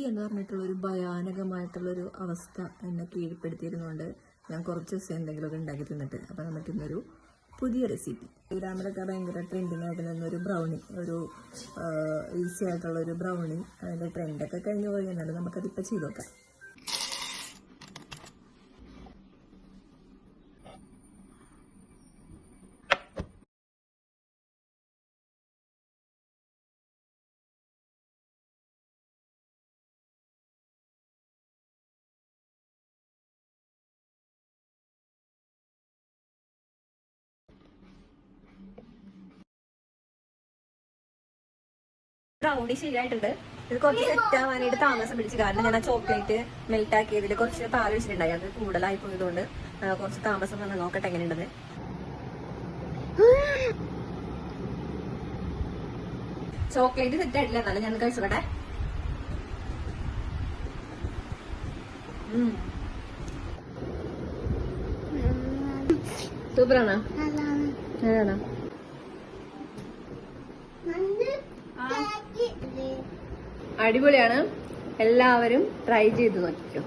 എന്ന് പറഞ്ഞിട്ടുള്ളൊരു ഭയാനകമായിട്ടുള്ളൊരു അവസ്ഥ എന്നെ കീഴ്പ്പെടുത്തിയിരുന്നുകൊണ്ട് ഞാൻ കുറച്ച് ദിവസം എന്തെങ്കിലുമൊക്കെ ഉണ്ടാക്കി തിന്നിട്ട്. അപ്പോൾ നമുക്കിന്നൊരു പുതിയ റെസിപ്പി, ഇൻസ്റ്റാഗ്രാമിലൊക്കെ ഭയങ്കര ട്രെൻഡിങ് ആയിട്ട് നിന്നൊരു ബ്രൗണി, ഒരു ഈസി ആയിട്ടുള്ളൊരു ബ്രൗണി, അതിൻ്റെ ട്രെൻഡൊക്കെ കഴിഞ്ഞ് പോയി. എന്നാലും നമുക്കതിപ്പോൾ ചെയ്ത് നോക്കാം. ബ്രൗണി ശരിയായിട്ടുണ്ട്. ഇത് കുറച്ച് സെറ്റ് ആവാനായിട്ട് താമസം പിടിച്ചു. കാരണം ഞാൻ ആ ചോക്ലേറ്റ് മെൽറ്റ് ആക്കിയതിൽ കുറച്ച് പാൽ വെച്ചിട്ടുണ്ടായി. അത് കൂടുതലായി പോയതുകൊണ്ട് കുറച്ച് താമസം വന്ന് നോക്കട്ടെ എങ്ങനെയുണ്ടെന്ന്. ചോക്ലേറ്റ് സെറ്റ് ആയിട്ടില്ല, എന്നാലും ഞാൻ കഴിച്ചോട്ടെ. സൂപ്പറാണോ? ഏതാണോ? അടിപൊളിയാണ്. എല്ലാവരും ട്രൈ ചെയ്ത് നോക്കിക്കോ.